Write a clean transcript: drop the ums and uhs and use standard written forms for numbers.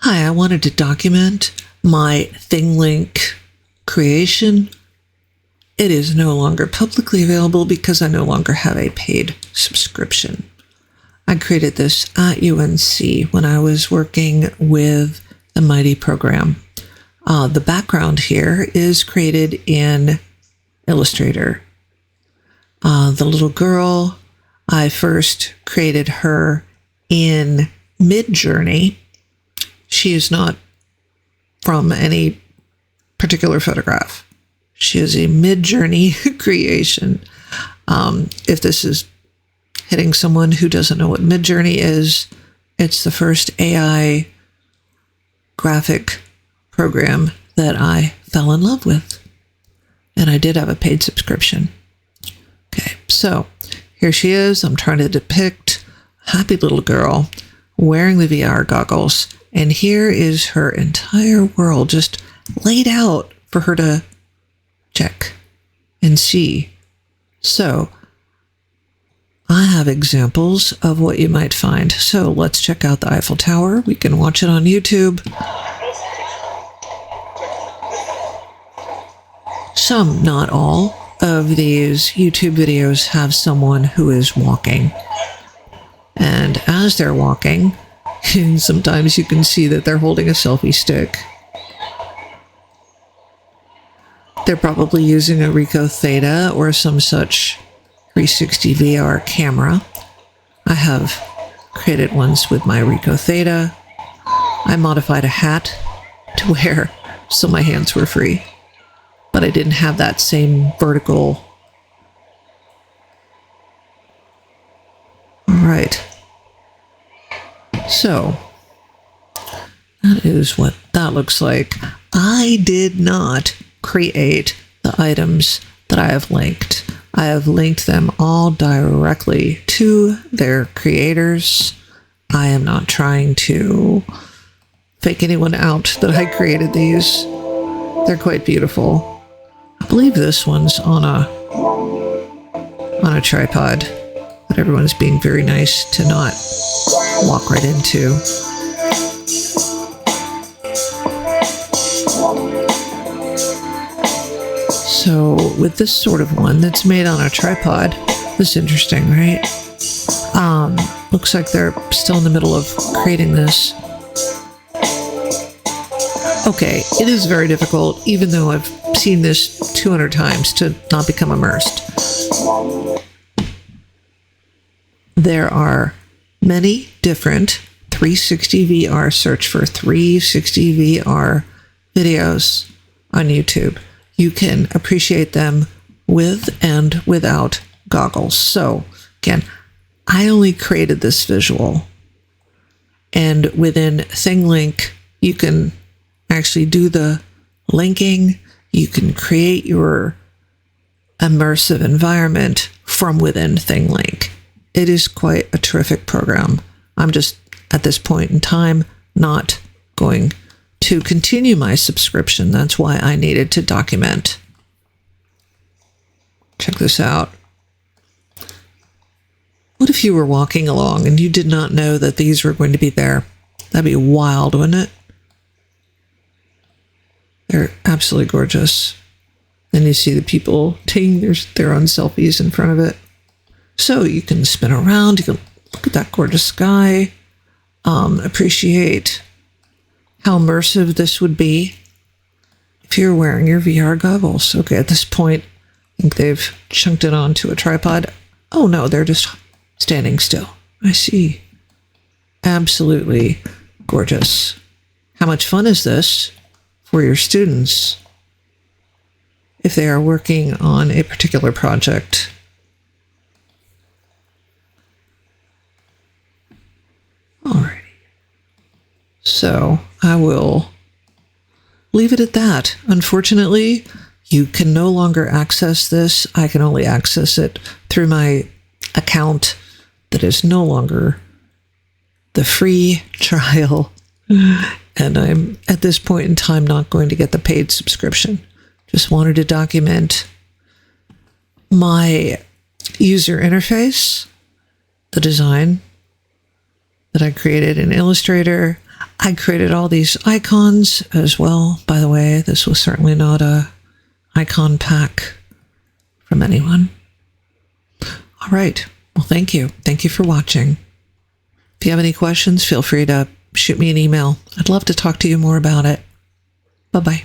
Hi, I wanted to document my ThingLink creation. It is no longer publicly available because I no longer have a paid subscription. I created this at UNC when I was working with the MEITE program. The background here is created in Illustrator. The little girl, I first created her in Midjourney. She is not from any particular photograph. She is a Midjourney creation. If this is hitting someone who doesn't know what Midjourney is, it's the first AI graphic program that I fell in love with. And I did have a paid subscription. Okay, so here she is. I'm trying to depict a happy little girl wearing the VR goggles. And here is her entire world just laid out for her to check and see. So I have examples of what you might find. So let's check out the Eiffel Tower. We can watch it on YouTube. Some, not all, of these YouTube videos have someone who is walking. And as they're walking, sometimes you can see that they're holding a selfie stick. They're probably using a Ricoh Theta or some such 360 VR camera. I have created ones with my Ricoh Theta. I modified a hat to wear so my hands were free, but I didn't have that same vertical. All right. So that is what that looks like. I did not create the items that I have linked. I have linked them all directly to their creators. I am not trying to fake anyone out that I created these. They're quite beautiful. I believe this one's on a tripod that everyone's being very nice to not walk right into. So with this sort of one that's made on a tripod, this is interesting, right? Looks like they're still in the middle of creating this. Okay, it is very difficult, even though I've seen this 200 times, to not become immersed. There are many different 360 VR, search for 360 VR videos on YouTube. You can appreciate them with and without goggles. So again, I only created this visual, and within ThingLink, you can actually do the linking. You can create your immersive environment from within ThingLink. It is quite a terrific program. I'm just, at this point in time, not going to continue my subscription. That's why I needed to document. Check this out. What if you were walking along and you did not know that these were going to be there? That'd be wild, wouldn't it? They're absolutely gorgeous. Then you see the people taking their own selfies in front of it. So you can spin around, you can look at that gorgeous sky, appreciate how immersive this would be if you're wearing your VR goggles. Okay, at this point, I think they've chunked it onto a tripod. Oh no, they're just standing still. I see. Absolutely gorgeous. How much fun is this for your students if they are working on a particular project? Alrighty. So I will leave it at that. Unfortunately, you can no longer access this. I can only access it through my account that is no longer the free trial. And I'm, at this point in time, not going to get the paid subscription. Just wanted to document my user interface, the design that I created in Illustrator. I created all these icons as well. By the way, this was certainly not a icon pack from anyone. All right. Well, thank you. Thank you for watching. If you have any questions, feel free to shoot me an email. I'd love to talk to you more about it. Bye-bye.